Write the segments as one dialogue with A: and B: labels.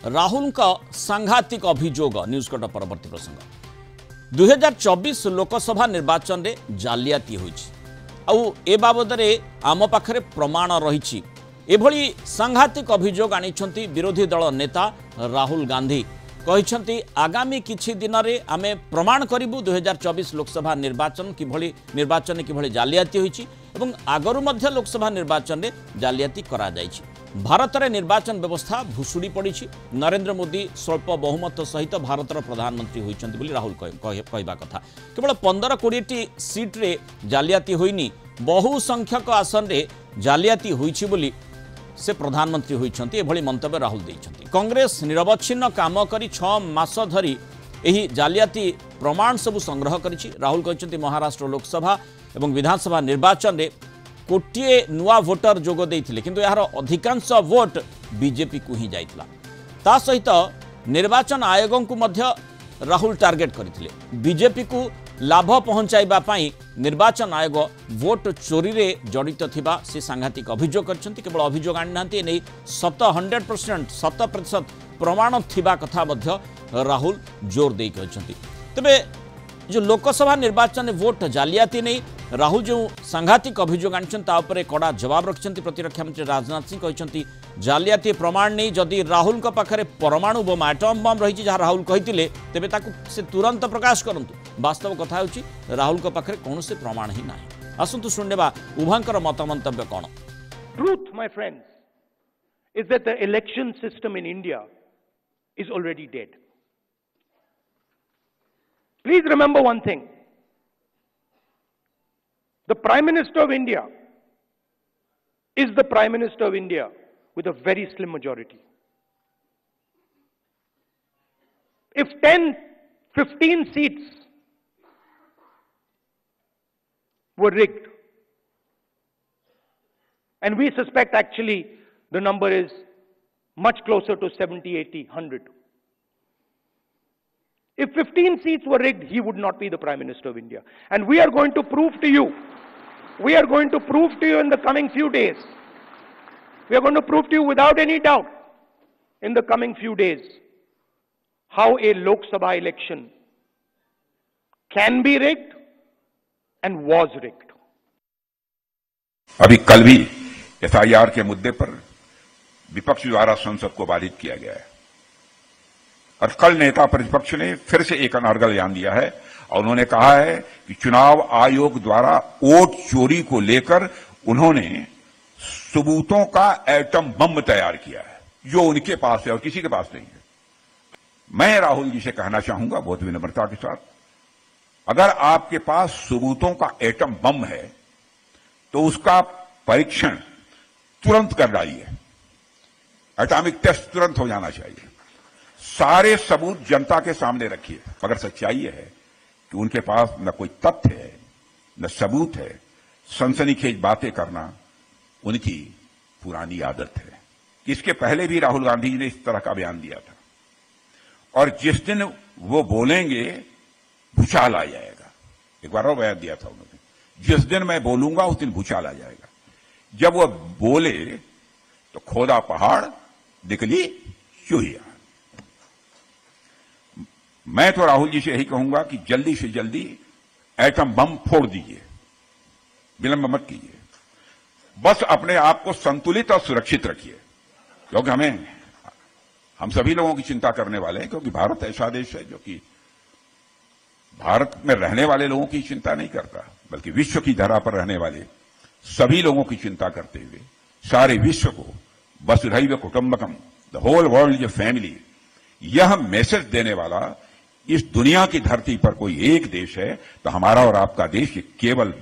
A: राहुल का सांघातिक अभियोग न्यूजकट परवर्ती प्रसंग 2024 लोकसभा निर्वाचन रे जालियाती होई बाबद आम पाखरे प्रमाण रही एभली सांघातिक अभियोग आनिछंती विरोधी दल नेता राहुल गांधी कहिछंती आगामी किछि दिन रे आमे प्रमाण करिबु 2024 लोकसभा निर्वाचन किभली जालियाती होईछि एवं आगरु मध्य लोकसभा निर्वाचन रे जालियाती करा जाईछि। भारत में निर्वाचन व्यवस्था भुशुड़ी पड़ी। नरेंद्र मोदी स्वल्प बहुमत सहित भारतर प्रधानमंत्री होइछंती बोली राहुल कहवा कथा। केवल 15-20 सीट्रे जालियाती होइनी बहु संख्यक आसन रे जालियाती होइछि बोली से प्रधानमंत्री होइछंती एभली मंतव्य राहुल देइछंती। कांग्रेस निरवच्छिन्न काम करी 6 मास धरी एही जालियाती प्रमाण सबु संग्रह करिछि। राहुल कहछंती महाराष्ट्र लोकसभा एवं विधानसभा निर्वाचन रे कोटिए नुआ भोटर जोग देइथिले किंतु यार अधिकांश वोट बीजेपी को ही जाइतला। ता सहित निर्वाचन आयोग को मध्य राहुल टार्गेट करथिले। बीजेपी को लाभ पहुंचाइबा पई निर्वाचन आयोग वोट चोरी रे जड़ित थिबा से सांघातिक अभियोग करछंती। केवल अभियोग आनि नांती नै 100% प्रमाण थिबा कथा मध्य राहुल जोर देइ कहछंती। तबे जो लोकसभा निर्वाचन में वोट जालियाती नहीं राहुल जो सांघातिक अभियोग आनी कड़ा जवाब रखिंट। प्रतिरक्षा मंत्री राजनाथ सिंह कहते जालियाती प्रमाण नहीं जदि राहुल का पाखरे परमाणु बम एटम बम रही जहाँ राहुल कहते तेबे ताकू से तुरंत प्रकाश करंतु। वास्तव कथा होची राहुल का पाखरे कौन से प्रमाण ही नहीं। आसंतु सुननेबा उभयंकर मतमंतव्य कौन।
B: Truth, my friends, is that the election system in India is already dead. Please remember one thing. The Prime Minister of India is the Prime Minister of India with a very slim majority. If 10, 15 seats were rigged, and we suspect actually the number is much closer to 70, 80, 100. If 15 seats were rigged, he would not be the Prime Minister of India. And we are going to prove to you, in the coming few days, we are going to prove to you without any doubt in the coming few days how a Lok Sabha election can be rigged and was rigged.
C: अभी कल भी FIR के मुद्दे पर विपक्ष द्वारा संसद को बाधित किया गया है और कल नेता प्रतिपक्ष ने फिर से एक अनर्गल बयान दिया है और उन्होंने कहा है कि चुनाव आयोग द्वारा वोट चोरी को लेकर उन्होंने सबूतों का एटम बम तैयार किया है जो उनके पास है और किसी के पास नहीं है। मैं राहुल जी से कहना चाहूंगा बहुत विनम्रता के साथ, अगर आपके पास सबूतों का एटम बम है तो उसका परीक्षण तुरंत कर डालिए। एटॉमिक टेस्ट तुरंत हो जाना चाहिए। सारे सबूत जनता के सामने रखिए। अगर सच्चाई है कि उनके पास न कोई तथ्य है न सबूत है, सनसनीखेज बातें करना उनकी पुरानी आदत है। इसके पहले भी राहुल गांधी जी ने इस तरह का बयान दिया था और जिस दिन वो बोलेंगे भूचाल आ जाएगा। एक बार और बयान दिया था उन्होंने, जिस दिन मैं बोलूंगा उस दिन भूचाल आ जाएगा। जब वो बोले तो खोदा पहाड़ निकली चूहिया। मैं तो राहुल जी से यही कहूंगा कि जल्दी से जल्दी एटम बम फोड़ दीजिए, विलंब मत कीजिए। बस अपने आप को संतुलित और सुरक्षित रखिए, क्योंकि हम सभी लोगों की चिंता करने वाले हैं। क्योंकि भारत ऐसा देश है जो कि भारत में रहने वाले लोगों की चिंता नहीं करता, बल्कि विश्व की धरा पर रहने वाले सभी लोगों की चिंता करते हुए सारे विश्व को वसुधैव कुटुंबकम, the whole world is a family, यह मैसेज देने वाला इस दुनिया की धरती पर कोई एक देश है तो हमारा और आपका देश केवल।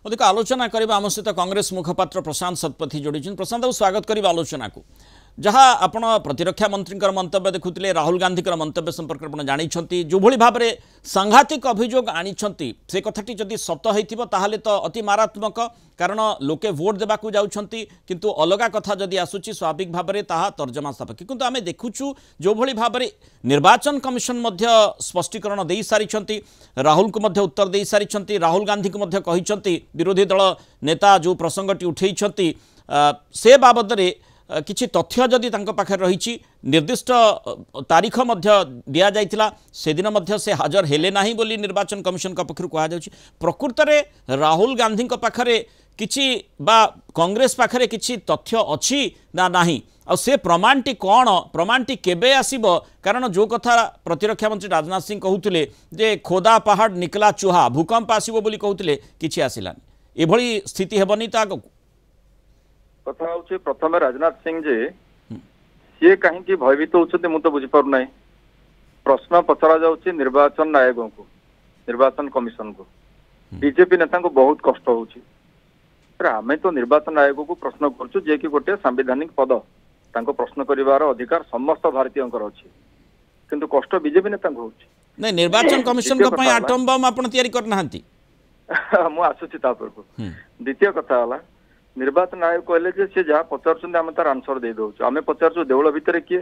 A: अधिक आलोचना करबा आम सहित कांग्रेस मुखपात्र प्रशांत शतपथी जोड़ी। प्रशांत बाबू स्वागत करबा आलोचना को। जहाँ आपण प्रतिरक्षा मंत्री मंतव्य देखुले राहुल गांधी मंतव्य संपर्क में जानी जो भली भाव में सांघातिक अभियोग आनी से कथाटी जदि सत हो ताहले तो अति मारात्मक, कारण लोके वोट देवाक जाउछंती किंतु अलगा कथा जदि आसुची स्वाभाविक भाव में ताहा तर्जमा सापेक्ष। किंतु आमे देखुछु जो भली भाव में निर्वाचन कमिशन मध्य स्पष्टीकरण दे सारी, राहुल को मध्य उत्तर दे सारी, राहुल गांधी को मध्य कहिसंती विरोधी दल नेता जो प्रसंगटी उठेइछंती से बाबद रे किछि तथ्य जदि तांको पाखे रही निर्दिष्ट तारीख मध्य दिया जाइतिला से दिन मध्य से हाजर हेले नाही बोली निर्वाचन कमिशन का पक्षरु कहा जाउछि प्रकृत रे राहुल गांधी को पाखरे किछि बा कांग्रेस पाखरे किछि तथ्य अछि ना नाही आ से प्रमाणटी कौन प्रमाणटी केबे आसीबो कारण जो कथा प्रतिरक्षा मंत्री राजनाथ सिंह कहउतिले जे खोदा पहाड़ निकला चूहा भूकंप आसीबो बोली कहउतिले किछि आसिलानी एभली स्थिति हेबनी ता
D: कथा होछि प्रथम राजनाथ सिंह जे सी कहीं भयभीत होउछते मु तो बुझी पारु नै प्रश्न पचरा जाउछि निर्वाचन आयोग को निर्वाचन कमिशन को बीजेपी नेता को बहुत कष्ट होउछि आमे तो निर्वाचन आयोग को प्रश्न करछु जे कि गोटे संवैधानिक पद तांको प्रश्न करिवार अधिकार समस्त भारतीयंकर अछि किंतु कष्ट बीजेपी नेता को होउछि
A: नै निर्वाचन कमिशन को पय एटम बम आपण तयारी करनाहंती
D: मु आसुछि ता पर को द्वितीय कथा हला निर्वाचन आयोग कहले जे से जहाँ पचार आम तार आंसर दे दौर आम पचार देवल भितर किए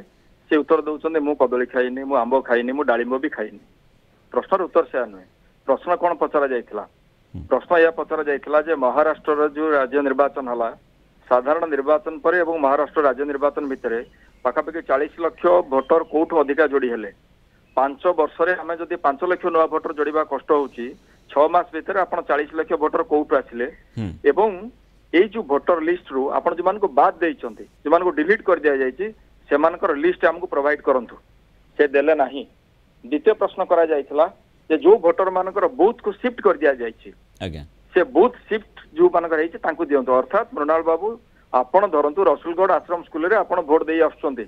D: से उत्तर दौरान मु कदली खाइनी मु आंब खाइनी मु डालिंब भी खाइनी प्रश्न उत्तर से नुहे प्रश्न कौन पचरा जाइथिला प्रश्न यह पचरा जाइथिला जे महाराष्ट्र जो राज्य निर्वाचन हला साधारण निर्वाचन पर एवं महाराष्ट्र राज्य निर्वाचन भितर पाखापाखि 40 लाख भोटर कोठू अधिका जोड़ी हेले 5 वर्ष रे आमे जदि 5 लाख नवा भोटर जोड़िबा कष्ट होउची 6 मास भितर आपण 40 लाख भोटर कोठू आसिले एवं এই जो भोटर लिस्ट रु आपण जमान को बाद देइचंती जमान को डिलीट कर दिया जायछि सेमानकर लिस्ट हमको प्रोवाइड करंतु से देले नाही द्वितीय प्रश्न करा जायथिला जे जो भोटर मानकर बूथ को शिफ्ट कर दिया जायछि
A: आज्ञा
D: से बूथ शिफ्ट जो मानकर हेछि तांको दियंतु अर्थात मृणाल बाबू आपण धरंतु रसुलगढ़ आश्रम स्कूल रे आपण वोट देई आछंती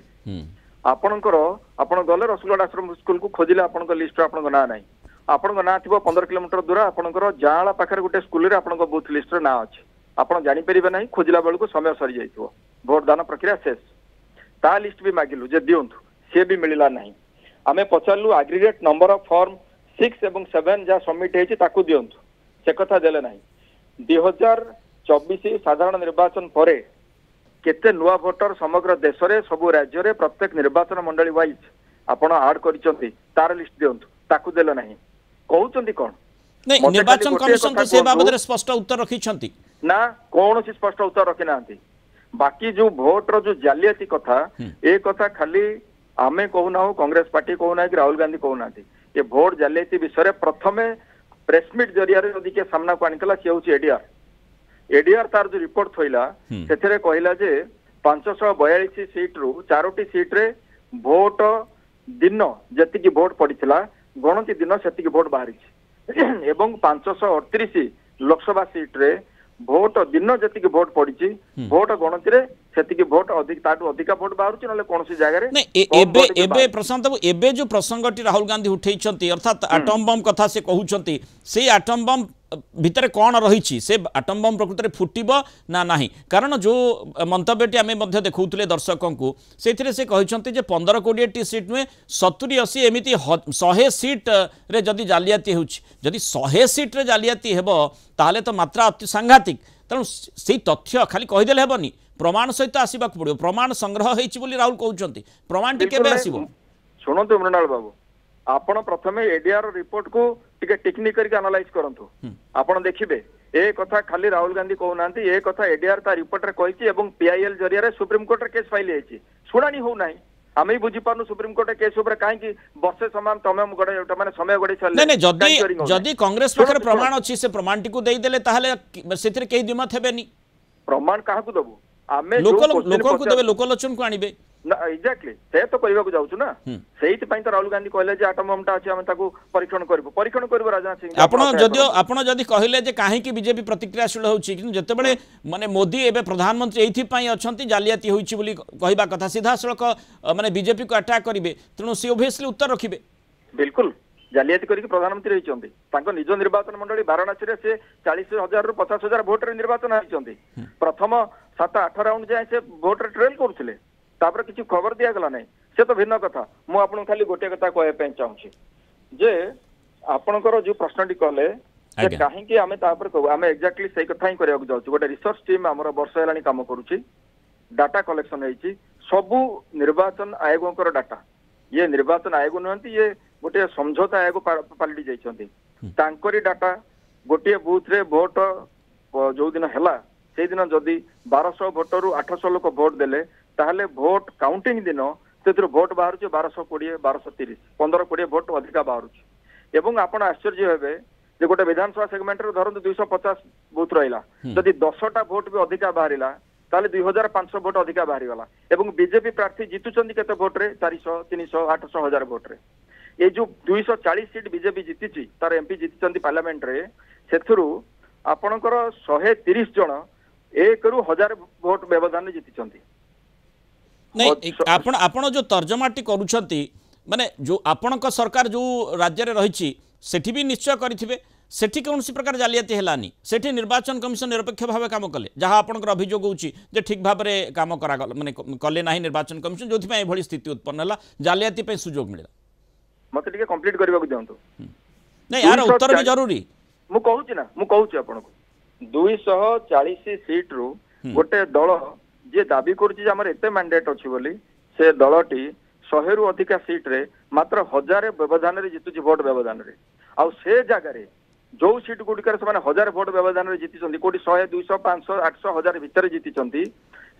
D: आपणकर आपण गले रसुलगढ़ आश्रम स्कूल को खोजिले आपणक लिस्ट आपणक ना नाही आपणक ना थिबो 15 किलोमीटर दूर आपणकर जाळा पाखरे गोटे स्कूल रे आपणक बूथ लिस्ट रे ना अछि आपण जानी परिबे नाही खोजिला बेलको समय सरी जाइथिबो भोट दान प्रक्रिया शेष ता लिस्ट भी मागिलु जे दियंतु से भी मिलिला नाही आमे पचारलु एग्रीगेट नंबर ऑफ फॉर्म 6 एवं 7 जा सबमिट हेछि ताकू दियंतु से कथा देले नाही 2024 साधारण निर्वाचन परे केते नुवा भोटर समग्र देश रे सब राज्य रे प्रत्येक निर्वाचन मंडली वाइज आपण ऐड करिसंती तार लिस्ट दियंतु ताकू देले नाही कहउचंती कोन
A: नहीं निर्वाचन कमिशन तो से बाबद स्पष्ट उत्तर रखिछंती
D: ना कौन सी स्पष्ट उत्तर रखी ना बाकी जो भोट रो जो जालियाती कथा ए कथा खाली आमे कहूना हो कांग्रेस पार्टी कहूना कि राहुल गांधी कहूना ये भोट जालियाती विषय प्रथमे प्रेसमिट जरिया जदि के सामना को आनिकला से होची एडीआर तार जो रिपोर्ट थइला सेथरे कहिला जे 542 सीट रु 4टी सीट रे भोट दिन जति की भोट पड़िथिला गणति दिन सेति की भोट बाहरी एवं 538 लोकसभा सीट रे भोट दिन जति की भोट पड़ी भोट गणति रे सेति की भोट अधिक ताटू अधिका भोट बाहरुची नले कोनसी जगह रे
A: एबे एबे प्रशांत बाबू एबे जो प्रसंगटी राहुल गांधी उठैछंती अर्थात एटम बम कथा से कहउछंती से एटम बम भितर कौन रही से एटम बम प्रकृत में फुटब ना नहीं कारण जो मंतव्यटी आम देखुले दर्शकों को से कहते 15-20 सीट नुहे 70-80 एमती 100 सीट रे जदि जालियाती होदी 100 सीट रे जालियाती हेब ताले तो मात्रा अति सांघातिक तेणु से तथ्य खाली कहीदेले हेबनी प्रमाण सहित आसवाक पड़ो प्रमाण संग्रह होती राहुल कहते प्रमाण केबे आसीबो
D: शुणु मृणाल बाबू आपण प्रथमे एडीआर रिपोर्ट को टिके टेक्निक करके एनालाइज करंतु आपण देखिबे ए कथा खाली राहुल गांधी कहउनांती ए कथा एडीआर ता रिपोर्ट रे कहिछि एवं पीआईएल जरिया रे सुप्रीम कोर्ट रे केस फाइल हेछि सुनानी हो नाही आमे बुझी पारनु सुप्रीम कोर्ट रे केस ऊपर काहे कि वर्षे समान तमे गडे माने समय गडे चले
A: नै जदी कांग्रेस पाखरे प्रमाण अछि से प्रमाणटी को देई देले ताहाले सेथिरे केही दिमत हेबेनी
D: प्रमाण काहा को दबु आमे
A: लोक को देबे लोकलोचन को आनिबे
D: ना एक्जाक्टली से तो कहबा को जाउछु ना सेहित पई तो राहुल गांधी कहले जे एटम बमटा अछि हम ताको परीक्षण करबो राजनाथ सिंह
A: आपण जदी कहले जे काहे कि बीजेपी प्रतिक्रियाशील होउछि कि जते बेले माने मोदी एबे प्रधानमंत्री एथि पई अछंती जालियाती होइछि बोली कहबा कथा सीधा सड़क माने बीजेपी को अटैक करिवे तणु से ओबवियसली उत्तर रखिबे
D: बिल्कुल जालियाती करके प्रधानमंत्री होइछंती ताको निज निर्वाचन मंडली वाराणसी रे से 40,000 रु 50,000 वोटर निर्वाचन होइछंती प्रथम 7-8 राउंड जाय से वोटर ट्रेल करथिले तापर किसी खबर दिया गला नहीं से तो भिन्न कथा मु आपन खाली गोटे कथा कहय पे चाहूची जे आपनकर जो प्रश्नटी कहले जे काहे कि हमें तापर कहू हमें एक्जेक्टली सही कथा ही करिया जाउची गोटे रिसर्च टीम हमर वर्ष हेलानी काम करूची डाटा कलेक्शन हेची सबु निर्वाचन आयोगकर डाटा ये निर्वाचन आयोग नहंती ये गोटे समझौता आयोग पालटी जाइछंती तांकरी डाटा गोटे बूथ रे वोट जो दिन हला से दिन जदि 1200 भोटर 800 लोक भोट देले ताहले भोट काउंटिंग दिन से भोट बाहर 1220 1230 15-20 भोट अधिका बाहर एवं आपण आश्चर्य हेबे जे गोटे विधानसभा सेगमेंट रे धरन 250 बूथ रहिला जदि 10टा भोट भी अधिका बाहरिला ताले 2500 भोट अधिका बाहरी गला एवं बीजेपी प्रार्थी जीतुचंदी केते भोट रे 400 300 800 हजार भोट रे ये जो 240 सीट बीजेपी जीतिची तार एमपी जीतिचंदी पार्लियामेंट रे सेथुरु आपणकर 130 जन 1 रु 1000 भोट व्यवधान रे जीतिचंदी
A: नहीं आपण आपण जो तर्जमाटी करूछंती माने जो आपणक सरकार जो राज्य रे रहिची सेठी भी निश्चय करिथिबे सेठी कौन सी प्रकार जालियाती हेलानी सेठी निर्वाचन कमिशन निरपेक्ष भाव काम कले जहाँ आपंकर अभियोग होची जे ठीक भाव में काम करा माने कले नाही निर्वाचन कमिशन जो एभली स्थिति उत्पन्न होला जालियाती पे सुजोग मिला
D: मते टिके कंप्लीट करबा को दियंतु
A: नहीं यार उत्तर भी जरूरी
D: मु कहूची ना मु कहूची आपन को 240 सीट रु गोटे दल जे दाबी करछि जे हमर एते मैंडेट अछि बोली से दलटी 100 रु अधिका सीट रे मात्र 1000 व्यवधान रे जितुछि भोट व्यवधान रे आ से जगह रे जो सीट गुड़िकार से 1000 भोट व्यवधान जीति कोटी 100 200 500 800 1000 भितर जीति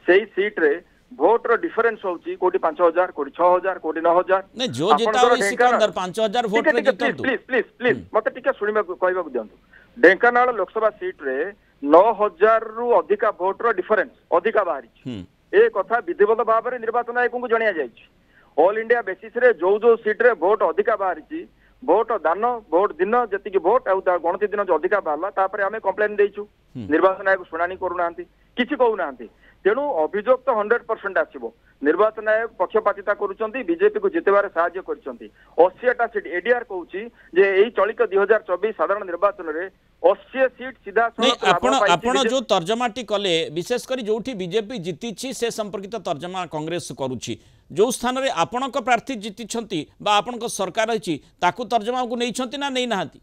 D: से सीट रे भोट रो डिफरेंस होची कोटी 5000 कोटी 6000 कोटी 9000
A: नहीं जो जीता हो सिकंदर 5000 वोट रे जीतंतु
D: प्लीज मते टिके सुनिबा कहबा को दियंतु ढेंकानाल लोकसभा सीट रे 9000 रु अधिका भोट रो डिफरेंस अधिका बाहरी ए कथा विधिवत भाव रे निर्वाचन आयोग को जणिया जायछि ऑल इंडिया बेसिस रे जो सीट रे भोट अधिका बाहरी भोट दान भोट दिन जी भोट गणति दिन जो अधिका बाहर आम कम्प्लेन देचु निर्वाचन आयोग शुणाणी करूना किसी कहूना तेणु अभियोग तो 100% आसो निर्वाचन आयोग पक्षपातिता करुँच बीजेपी को जितबार साहाय्य कर सीट एडीआर कहूँ जे चलित 2024 साधारण निर्वाचन में 80 सीट सीधा
A: आपण जो तर्जमाटी कले विशेषकर जो बीजेपी जीति से संपर्कित तर्जमा कांग्रेस करुच्ची जो स्थान रे आपणक प्रार्थी जीति आपणक सरकार रही तर्जमा को नहीं ना नहीं नाहांती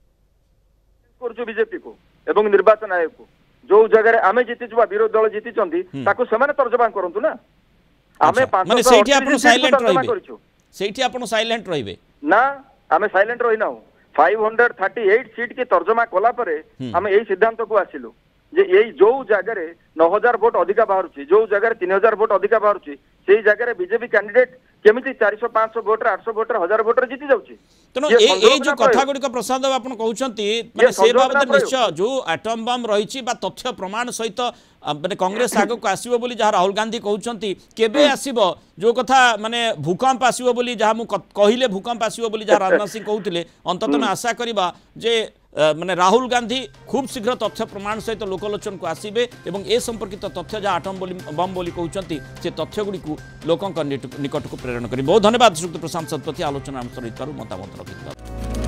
D: बीजेपी को एवं निर्वाचन आयोग को जो जगह आमे जीतिछु विरोधी दल जीतिचंती ताको सेमाने तर्जमा करंतु ना आमे 500
A: माने सेठी आपण साइलेंट रहिबे सेठी आपण साइलेंट रहिबे
D: ना आमे साइलेंट रहिना 538 सीट की तर्जमा कला परे आमे एही सिद्धांत को आसिलु जे एही जो जगह रे 9000 वोट अधिका बाहरुची जो जगह रे 3000 वोट अधिका बाहरुची सेही जगह रे बीजेपी कैंडिडेट केमिति 400 500 वोट रे 800 वोट रे 1000 वोट रे जीति जाउची
A: तेनो ए जो कथा गुडी का प्रसाद आपण कहउचंती माने से बाबत निश्चय जो एटम बम रहिची बा तथ्य प्रमाण सहित माने कांग्रेस आगो को आसीबो बोली जहा राहुल गांधी कहउचंती केबे आसीबो जो कथा माने भूकंप आसीबो बोली जहा मु कहिले भूकंप आसीबो बोली जहा राजनाथ सिंह कहउतिले अंततः में आशा करिबा जे माने राहुल गांधी खूब शीघ्र तथ्य प्रमाण सहित लोकलोचन को आसीबे एवं ए संपर्कित तथ्य जहा एटम बम बोली कहउचंती से तथ्य गुडी को लोकन निकट को प्रेरण करी बहुत धन्यवाद सुक्त प्रशांत सतपथी आलोचना में मतामत रखिथिबार।